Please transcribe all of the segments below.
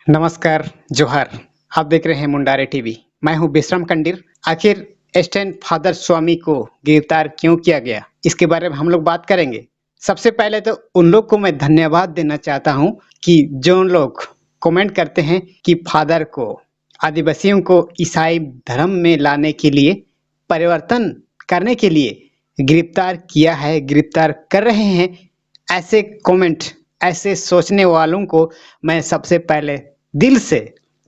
नमस्कार, जोहार। आप देख रहे हैं मुंडारे टीवी। मैं हूं विश्राम कंडीर। आखिर स्टैन फादर स्वामी को गिरफ्तार क्यों किया गया, इसके बारे में हम लोग बात करेंगे। सबसे पहले तो उन लोग को मैं धन्यवाद देना चाहता हूं कि जो लोग कमेंट करते हैं कि फादर को, आदिवासियों को ईसाई धर्म में लाने के लिए, परिवर्तन करने के लिए गिरफ्तार किया है, गिरफ्तार कर रहे हैं। ऐसे कमेंट, ऐसे सोचने वालों को मैं सबसे पहले दिल से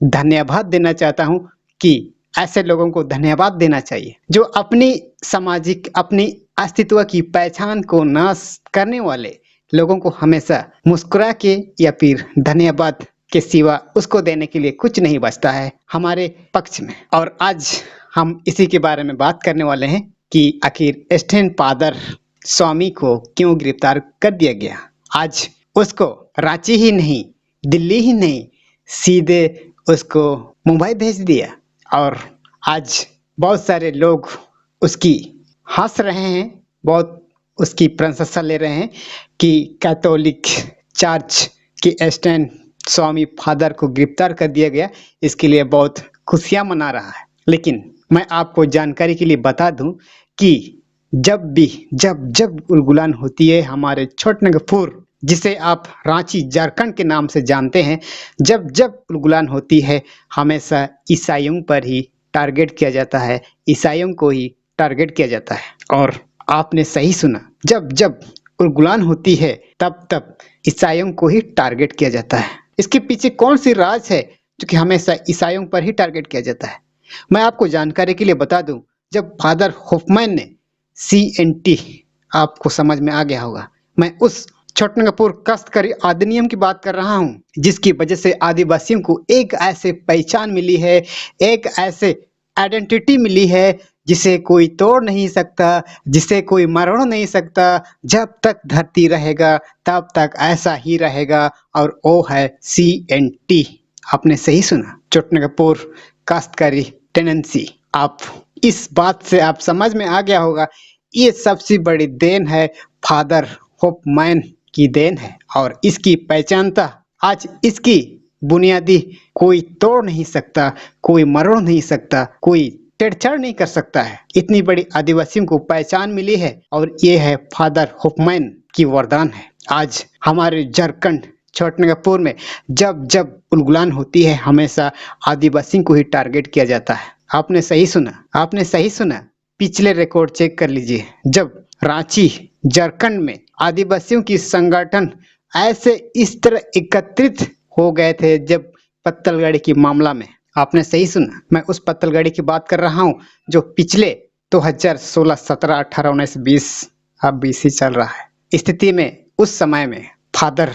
धन्यवाद देना चाहता हूँ कि ऐसे लोगों को धन्यवाद देना चाहिए जो अपनी सामाजिक, अपनी अस्तित्व की पहचान को नाश करने वाले लोगों को हमेशा मुस्कुरा के या फिर धन्यवाद के सिवा उसको देने के लिए कुछ नहीं बचता है हमारे पक्ष में। और आज हम इसी के बारे में बात करने वाले हैं कि आखिर स्टैन फादर स्वामी को क्यों गिरफ्तार कर दिया गया। आज उसको रांची ही नहीं, दिल्ली ही नहीं, सीधे उसको मुंबई भेज दिया। और आज बहुत सारे लोग उसकी हंस रहे हैं, बहुत उसकी प्रशंसा ले रहे हैं कि कैथोलिक चर्च के स्टैन स्वामी फादर को गिरफ्तार कर दिया गया, इसके लिए बहुत खुशियां मना रहा है। लेकिन मैं आपको जानकारी के लिए बता दूं कि जब जब उलगुलान होती है हमारे छोटानागपुर, जिसे आप रांची झारखंड के नाम से जानते हैं, जब जब उलगुलान होती है हमेशा ईसाइयों पर ही टारगेट किया जाता है, ईसाइयों को ही टारगेट किया जाता है। और आपने सही सुना, जब जब उलगुलान होती है तब तब ईसाइयों को ही टारगेट किया जाता है। इसके पीछे कौन सी राज है जो कि हमेशा ईसाइयों पर ही टारगेट किया जाता है? मैं आपको जानकारी के लिए बता दूं, जब फादर होफमैन ने CNT, आपको समझ में आ गया होगा, मैं उस छोटानागपुर काश्तकारी अधिनियम की बात कर रहा हूँ जिसकी वजह से आदिवासियों को एक ऐसे पहचान मिली है, एक ऐसे आइडेंटिटी मिली है जिसे कोई तोड़ नहीं सकता, जिसे कोई मरोड़ नहीं सकता। जब तक धरती रहेगा तब तक ऐसा ही रहेगा, और वो है CNT। आपने सही सुना, छोटानागपुर काश्तकारी टेनेंसी। आप इस बात से आप समझ में आ गया होगा, ये सबसे बड़ी देन है, फादर होफमैन की देन है। और इसकी पहचानता आज इसकी बुनियादी कोई तोड़ नहीं सकता, कोई मरोड़ नहीं सकता, कोई छेड़छाड़ नहीं कर सकता है। इतनी बड़ी आदिवासियों को पहचान मिली है और ये है फादर होफमैन की वरदान है। आज हमारे झारखंड छोटानागपुर में जब जब उलगुलान होती है हमेशा आदिवासियों को ही टारगेट किया जाता है। आपने सही सुना, आपने सही सुना। पिछले रिकॉर्ड चेक कर लीजिए, जब रांची झारखंड में आदिवासियों की संगठन ऐसे इस तरह एकत्रित हो गए थे जब पत्तलगड़ी की मामला में। आपने सही सुना, मैं उस पत्तलगड़ी की बात कर रहा हूँ जो पिछले 2016, 17, 18, 19, 20, अब 20 ही चल रहा है स्थिति में, उस समय में फादर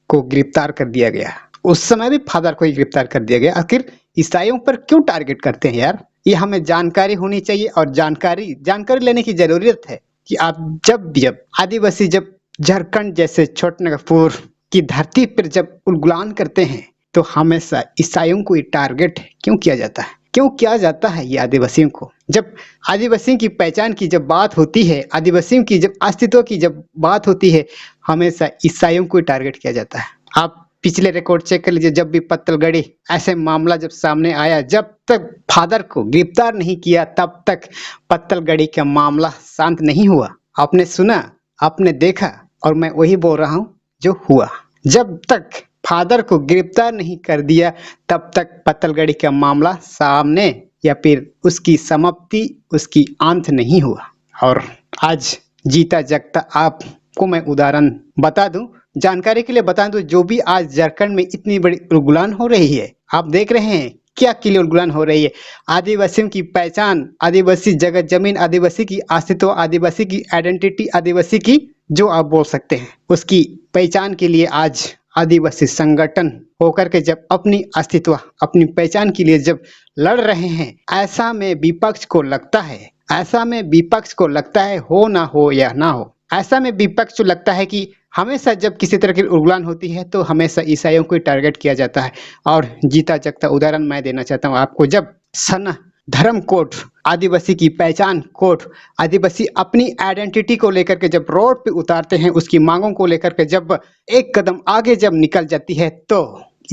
को गिरफ्तार कर दिया गया। उस समय भी फादर को ही गिरफ्तार कर दिया गया। आखिर ईसाइयों पर क्यों टारगेट करते हैं यार? ये हमें जानकारी होनी चाहिए और जानकारी लेने की जरूरत है कि आप जब आदिवासी, जब झारखंड जैसे छोटानागपुर की धरती पर जब उलगुलान करते हैं तो हमेशा ईसाइयों को ये टारगेट क्यों किया जाता है? क्यों किया जाता है ये आदिवासियों को? जब आदिवासियों की पहचान की जब बात होती है, आदिवासियों की जब अस्तित्व की जब बात होती है, हमेशा ईसाइयों को टारगेट किया जाता है। आप पिछले रिकॉर्ड चेक कर लीजिए, जब भी पत्तलगड़ी ऐसे मामला जब सामने आया, जब तक फादर को गिरफ्तार नहीं किया तब तक पत्तलगड़ी का मामला शांत नहीं हुआ। आपने सुना, आपने देखा, और मैं वही बोल रहा हूँ जो हुआ। जब तक फादर को गिरफ्तार नहीं कर दिया तब तक पत्तलगड़ी का मामला सामने या फिर उसकी समाप्ति, उसकी अंत नहीं हुआ। और आज जीता जगता आपको मैं उदाहरण बता दूं, जानकारी के लिए बता दूं, जो भी आज झारखंड में इतनी बड़ी उलगुलान हो रही है, आप देख रहे हैं क्या के लिए उलगुलान हो रही है? आदिवासियों की पहचान, आदिवासी जगह जमीन, आदिवासी की अस्तित्व, आदिवासी की आइडेंटिटी, आदिवासी की जो आप बोल सकते हैं, उसकी पहचान के लिए आज आदिवासी संगठन होकर के जब अपनी अस्तित्व, अपनी पहचान के लिए जब लड़ रहे हैं, ऐसा में विपक्ष को लगता है, ऐसा में विपक्ष को लगता है, हो ना हो या ना हो, ऐसा में विपक्ष को लगता है कि हमेशा जब किसी तरह की उलगुलान होती है तो हमेशा ईसाइयों को टारगेट किया जाता है। और जीता जगता उदाहरण मैं देना चाहता हूँ आपको, जब सन धर्म कोड, आदिवासी की पहचान कोड, आदिवासी अपनी आइडेंटिटी को लेकर के जब रोड पे उतारते हैं, उसकी मांगों को लेकर के जब एक कदम आगे जब निकल जाती है तो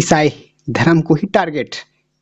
ईसाई धर्म को ही टारगेट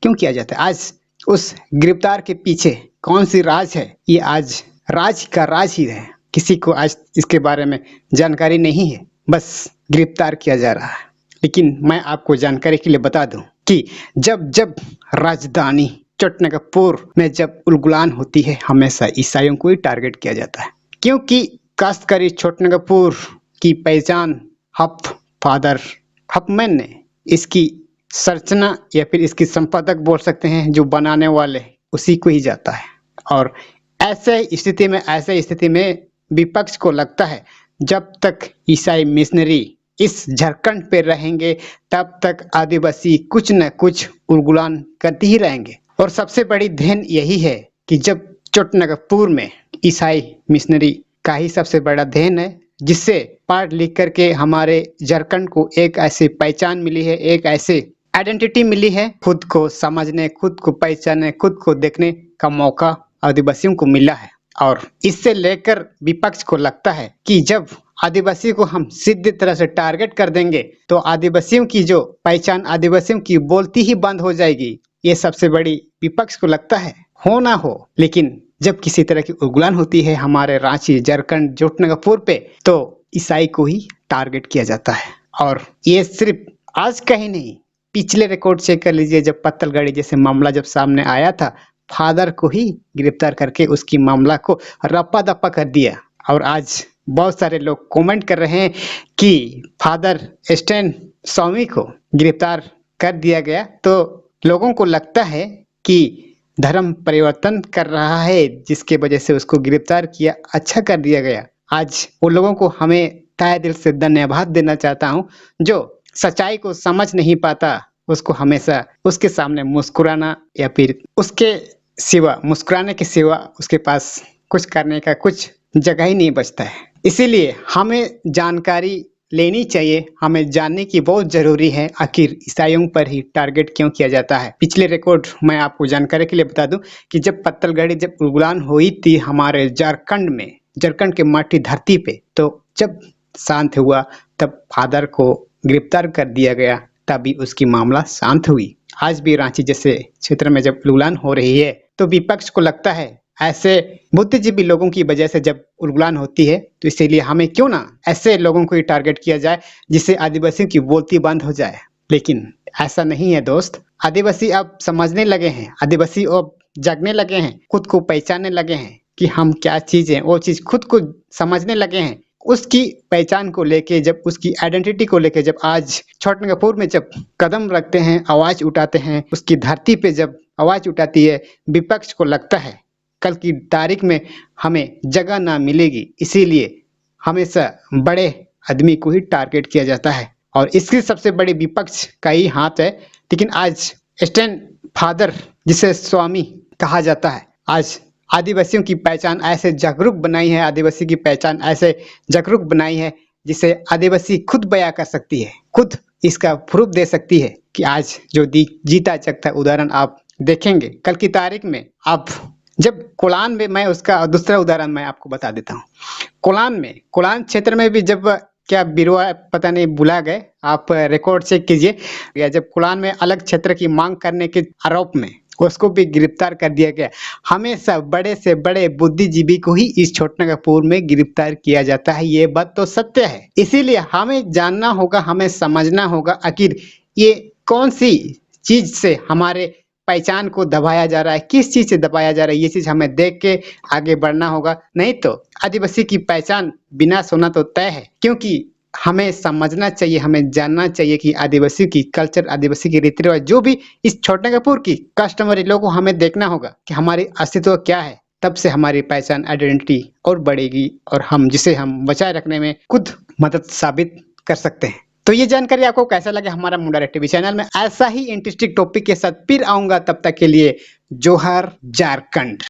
क्यों किया जाता है? आज उस गिरफ्तार के पीछे कौन सी राज है? ये आज राज का राज ही है। किसी को आज इसके बारे में जानकारी नहीं है, बस गिरफ्तार किया जा रहा है। लेकिन मैं आपको जानकारी के लिए बता दूं कि जब जब राजधानी चोटनगपुर में जब उलगुलान होती है, हमेशा ईसाइयों को ही टारगेट किया जाता है, क्योंकि खासकर चोटनगपुर की पहचान फादर हफमैन ने इसकी संरचना या फिर इसकी संपादक बोल सकते हैं, जो बनाने वाले उसी को ही जाता है। और ऐसे स्थिति में विपक्ष को लगता है जब तक ईसाई मिशनरी इस झारखंड पे रहेंगे तब तक आदिवासी कुछ न कुछ उलगुलान करते ही रहेंगे। और सबसे बड़ी देन यही है कि जब चोटनगपुर में ईसाई मिशनरी का ही सबसे बड़ा देन है, जिससे पढ़ लिख करके हमारे झारखंड को एक ऐसी पहचान मिली है, एक ऐसे आइडेंटिटी मिली है, खुद को समझने, खुद को पहचानने, खुद को देखने का मौका आदिवासियों को मिला है। और इससे लेकर विपक्ष को लगता है कि जब आदिवासी को हम सीधी तरह से टारगेट कर देंगे तो आदिवासियों की जो पहचान, आदिवासियों की बोलती ही बंद हो जाएगी। ये सबसे बड़ी विपक्ष को लगता है। हो ना हो, लेकिन जब किसी तरह की उलगुलान होती है हमारे रांची, झारखंड, चोटनगपुर पे, तो ईसाई को ही टारगेट किया जाता है। और ये सिर्फ आज का ही नहीं, पिछले रिकॉर्ड चेक कर लीजिए। जब पत्तलगड़ी जैसे मामला जब सामने आया था, फादर को ही गिरफ्तार करके उसकी मामला को रप्पा दप्पा कर दिया। और आज बहुत सारे लोग कमेंट कर रहे हैं कि फादर स्टैन स्वामी को गिरफ्तार कर दिया गया, तो लोगों को लगता है कि धर्म परिवर्तन कर रहा है, जिसके वजह से उसको गिरफ्तार किया, अच्छा कर दिया गया। आज उन लोगों को हमें तहे दिल से धन्यवाद देना चाहता हूँ जो सच्चाई को समझ नहीं पाता, उसको हमेशा उसके सामने मुस्कुराना या फिर उसके सिवा, मुस्कुराने के सिवा उसके पास कुछ करने का कुछ जगह ही नहीं बचता है। इसीलिए हमें जानकारी लेनी चाहिए, हमें जानने की बहुत जरूरी है आखिर ईसाइयों पर ही टारगेट क्यों किया जाता है। पिछले रिकॉर्ड मैं आपको जानकारी के लिए बता दूं कि जब पत्तलगड़ी जब उलगुलान हुई थी हमारे झारखंड में, झारखंड के माटी धरती पे, तो जब शांत हुआ तब फादर को गिरफ्तार कर दिया गया, तभी उसकी मामला शांत हुई। आज भी रांची जैसे क्षेत्र में जब उलगुलान हो रही है तो विपक्ष को लगता है ऐसे बुद्धिजीवी लोगों की वजह से जब उलगुलान होती है, तो इसीलिए हमें क्यों ना ऐसे लोगों को ही टारगेट किया जाए जिससे आदिवासियों की बोलती बंद हो जाए। लेकिन ऐसा नहीं है दोस्त, आदिवासी अब समझने लगे हैं, आदिवासी अब जागने लगे हैं, खुद को पहचानने लगे हैं कि हम क्या चीज है, वो चीज खुद को समझने लगे हैं। उसकी पहचान को लेके, जब उसकी आइडेंटिटी को लेके जब आज चोटनगपुर में जब कदम रखते हैं, आवाज उठाते हैं, उसकी धरती पे जब आवाज उठाती है, विपक्ष को लगता है कल की तारीख में हमें जगह ना मिलेगी, इसीलिए हमेशा बड़े आदमी को ही टारगेट किया जाता है। और इसकी सबसे बड़ी विपक्ष का ही हाथ है। लेकिन आज स्टैन फादर जिसे स्वामी कहा जाता है, आज आदिवासियों की पहचान ऐसे जागरूक बनाई है, आदिवासी की पहचान ऐसे जागरूक बनाई है जिसे आदिवासी खुद बयां कर सकती है, खुद इसका प्रूफ दे सकती है कि आज जो जीता जागता उदाहरण आप देखेंगे कल की तारीख में। आप जब कोलान में, मैं उसका दूसरा उदाहरण मैं आपको बता देता हूँ। कोलान क्षेत्र में भी जब क्या बिरवा पता नहीं बुला गए, आप रिकॉर्ड चेक कीजिए, या जब कोलान में अलग क्षेत्र की मांग करने के आरोप में उसको भी गिरफ्तार कर दिया गया। हमेशा बड़े से बड़े बुद्धिजीवी को ही इस चोटनगपुर में गिरफ्तार किया जाता है, ये बात तो सत्य है। इसीलिए हमें जानना होगा, हमें समझना होगा आखिर ये कौन सी चीज से हमारे पहचान को दबाया जा रहा है, किस चीज से दबाया जा रहा है, ये चीज हमें देख के आगे बढ़ना होगा। नहीं तो आदिवासी की पहचान बिना सुना तो तय है, क्योंकि हमें समझना चाहिए, हमें जानना चाहिए कि आदिवासी की कल्चर, आदिवासी की रीति रिवाज, जो भी इस छोटनगपुर की कस्टमरी लोगों को हमें देखना होगा कि हमारी अस्तित्व क्या है। तब से हमारी पहचान, आइडेंटिटी और बढ़ेगी और हम जिसे हम बचाए रखने में खुद मदद साबित कर सकते हैं। तो ये जानकारी आपको कैसा लगे? हमारा मुंडारे टीवी चैनल में ऐसा ही इंटरेस्टिंग टॉपिक के साथ फिर आऊंगा, तब तक के लिए जोहार झारखंड।